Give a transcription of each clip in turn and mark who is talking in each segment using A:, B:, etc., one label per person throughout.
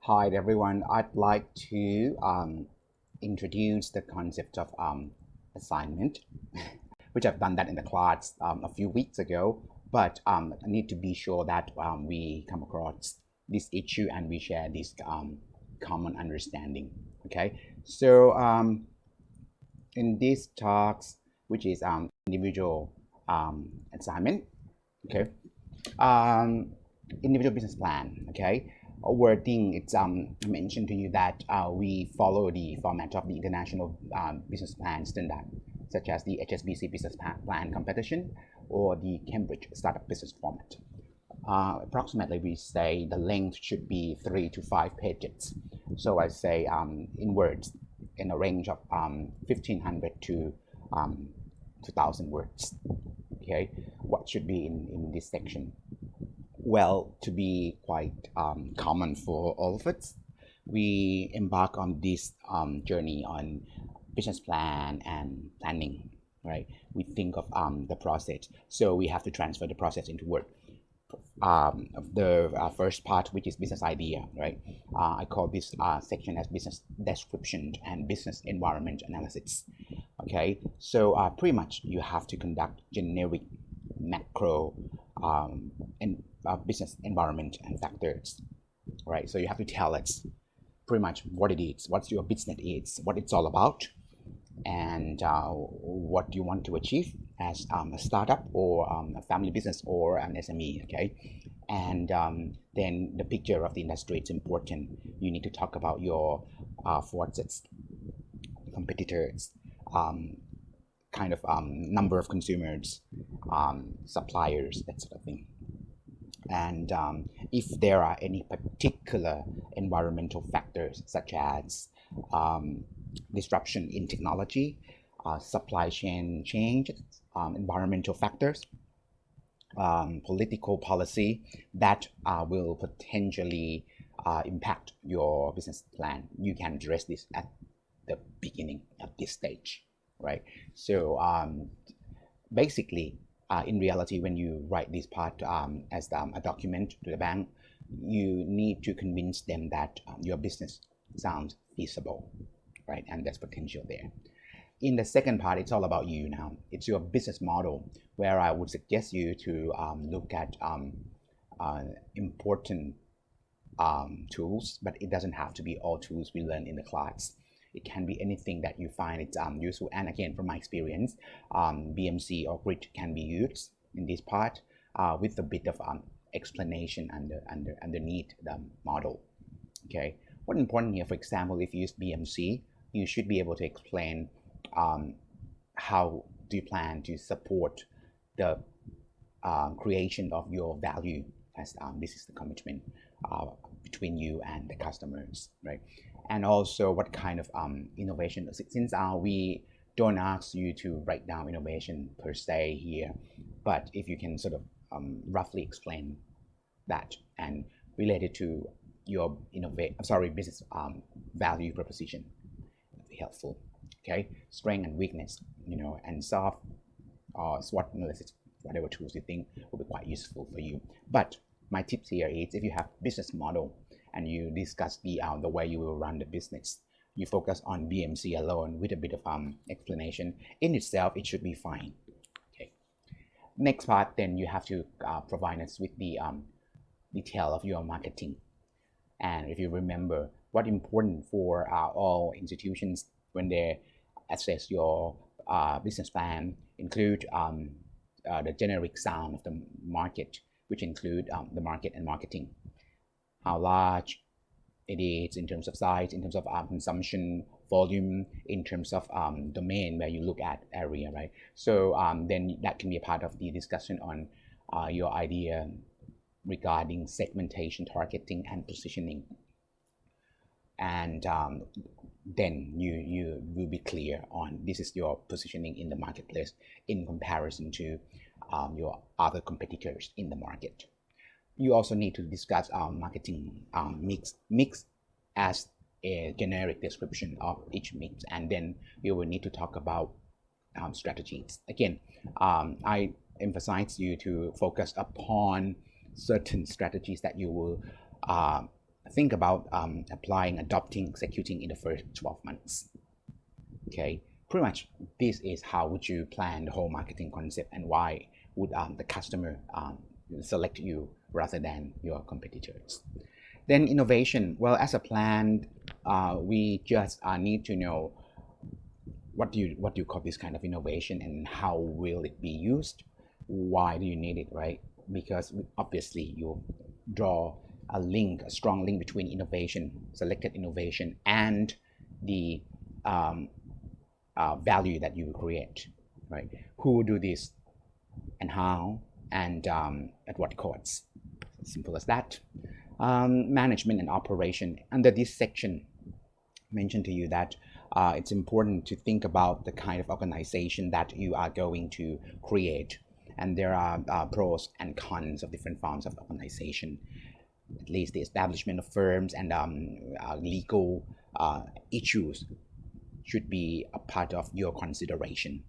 A: Hi everyone. I'd like to introduce the concept of assignment, which I've done that in the class a few weeks ago, but I need to be sure that we come across this issue and we share this common understanding. Okay, so in these talks, which is individual assignment, okay, um, individual business plan, okay. Wording, it's mentioned to you that we follow the format of the international business plan standard, such as the HSBC business plan competition or the Cambridge startup business format. Approximately, we say the length should be 3 to 5 pages. So I say in words, in a range of 1,500 to 2,000 words. Okay, what should be in this section? Well, to be quite common for all of us, we embark on this journey on business plan and planning, right? We think of the process, so we have to transfer the process into word. The first part, which is business idea, right? I call this section as business description and business environment analysis. Okay, so pretty much you have to conduct generic macro and business environment and factors, right? So you have to tell us pretty much what it is, what your business is, what it's all about, and what you want to achieve as a startup or a family business or an SME, okay? And then the picture of the industry, it's important. You need to talk about your forces, competitors, kind of number of consumers, suppliers, that sort of thing. And if there are any particular environmental factors such as disruption in technology, supply chain change, environmental factors, political policy that will potentially impact your business plan, you can address this at the beginning at this stage, right? So basically, in reality, when you write this part as a document to the bank, you need to convince them that your business sounds feasible, right? And there's potential there. In the second part, it's all about you now. It's your business model, where I would suggest you to look at important tools, but it doesn't have to be all tools we learn in the class. It can be anything that you find it's useful. And again, from my experience, BMC or grid can be used in this part with a bit of explanation underneath the model. Okay, what's important here, for example, if you use BMC, you should be able to explain how do you plan to support the creation of your value, as this is the commitment between you and the customers, right? And also what kind of innovation, since we don't ask you to write down innovation per se here, but if you can sort of roughly explain that and relate it to your business value proposition, that'd be helpful. Okay, strength and weakness, and soft or SWOT analysis, whatever tools you think will be quite useful for you. But my tips here is, if you have business model and you discuss the way you will run the business, you focus on BMC alone with a bit of explanation in itself, it should be fine. Okay. Next part, then you have to provide us with the detail of your marketing. And if you remember, what important for all institutions when they assess your business plan include the generic sound of the market, which include the market and marketing. How large it is in terms of size, in terms of consumption volume, in terms of domain where you look at area, right? So then that can be a part of the discussion on your idea regarding segmentation, targeting, and positioning. And then you will be clear on this is your positioning in the marketplace in comparison to your other competitors in the market. You also need to discuss marketing mix as a generic description of each mix, and then you will need to talk about strategies. Again, I emphasize you to focus upon certain strategies that you will think about applying, adopting, executing in the first 12 months. Okay, pretty much this is how would you plan the whole marketing concept, and why would the customer select you rather than your competitors. Then innovation. Well, as a plan, we just need to know what do you call this kind of innovation, and how will it be used? Why do you need it, right? Because obviously you draw a strong link between innovation, selected innovation, and the value that you create, right? Who will do this, and how, and at what costs? Simple as that. Management and operation. Under this section, mentioned to you that it's important to think about the kind of organization that you are going to create, and there are pros and cons of different forms of organization. At least the establishment of firms and legal issues should be a part of your consideration.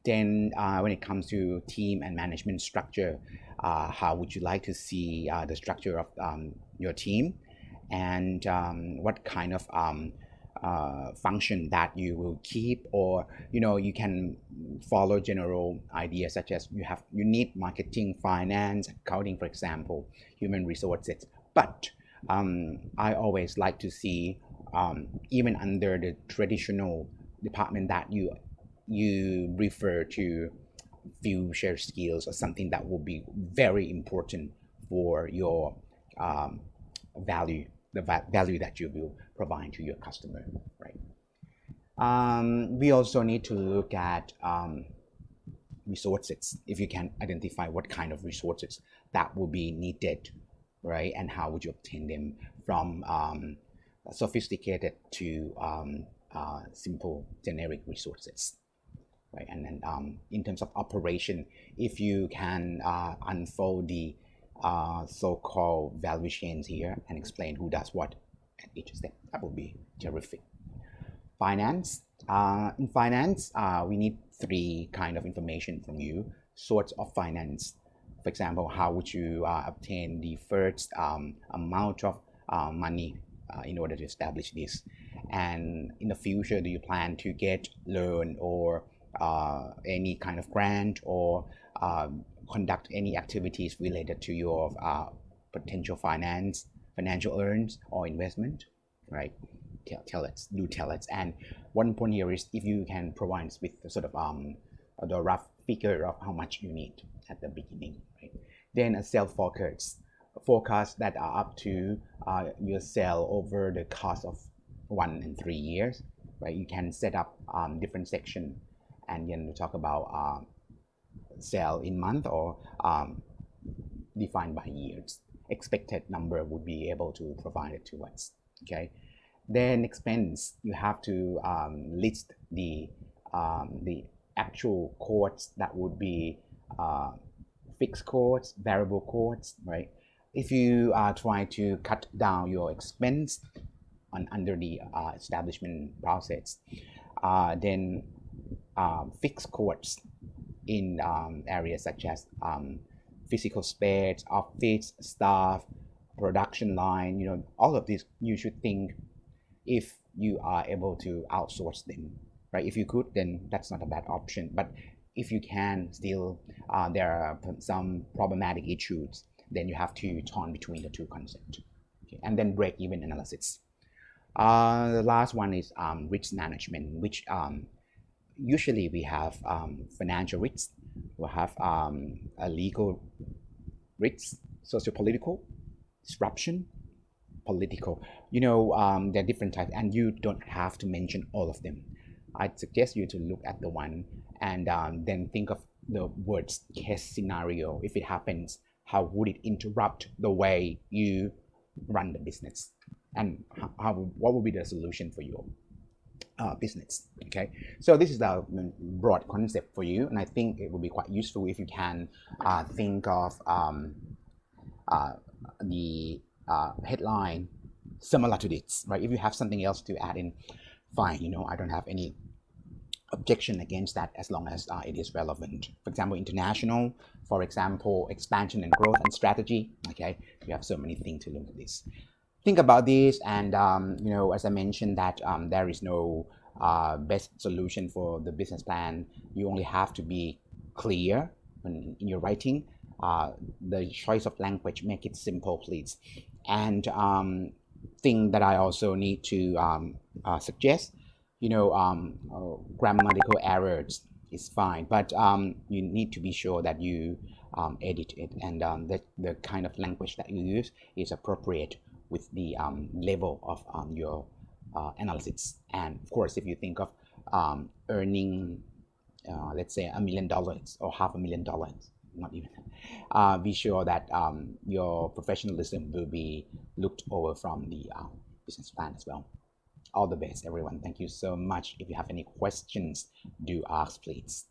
A: Then when it comes to team and management structure, how would you like to see the structure of your team, and what kind of function that you will keep, or you can follow general ideas such as you need marketing, finance, accounting, for example, human resources. But I always like to see even under the traditional department that you refer to future skills, or something that will be very important for your value, value that you will provide to your customer, right? We also need to look at resources. If you can identify what kind of resources that will be needed, right, and how would you obtain them, from sophisticated to simple generic resources, right? And then in terms of operation, if you can unfold the so-called value chains here and explain who does what at each step, that would be terrific. Finance. In finance, we need three kind of information from you. Source of finance. For example, how would you obtain the first amount of money in order to establish this? And in the future, do you plan to get loan, or any kind of grant, or conduct any activities related to your potential financial earns or investment, right? Tell us. And one point here is, if you can provide us with sort of the rough figure of how much you need at the beginning, right? Then a sales forecast that are up to your sale over the course of 1 and 3 years, right? You can set up different section, and then we talk about sale in month, or defined by years. Expected number would be able to provide it to us. Okay. Then expense, you have to list the actual costs that would be fixed costs, variable costs, right? If you are trying to cut down your expense under the establishment process, then fixed costs in areas such as physical space, office, staff, production line, all of these you should think if you are able to outsource them, right? If you could, then that's not a bad option. But if you can still, there are some problematic issues, then you have to turn between the two concepts. Okay? And then break-even analysis. The last one is risk management, which usually we have financial risks, we have a legal risks, socio-political, disruption, political. There are different types, and you don't have to mention all of them. I suggest you to look at the one, and then think of the worst case scenario. If it happens, how would it interrupt the way you run the business, and what would be the solution for your business? Okay, so this is the broad concept for you, and I think it would be quite useful if you can think of the headline similar to this, right? If you have something else to add in, fine. I don't have any objection against that, as long as it is relevant. For example, international, for example, expansion and growth and strategy. Okay, you have so many things to look at this. think about this, and as I mentioned that there is no best solution for the business plan. You only have to be clear in your writing. The choice of language, make it simple, please. And thing that I also need to suggest, grammatical errors is fine, but you need to be sure that you edit it, and that the kind of language that you use is appropriate with the level of your analysis. And of course, if you think of earning, let's say $1 million or $500,000, not even, be sure that your professionalism will be looked over from the business plan as well. All the best, everyone. Thank you so much. If you have any questions, do ask, please.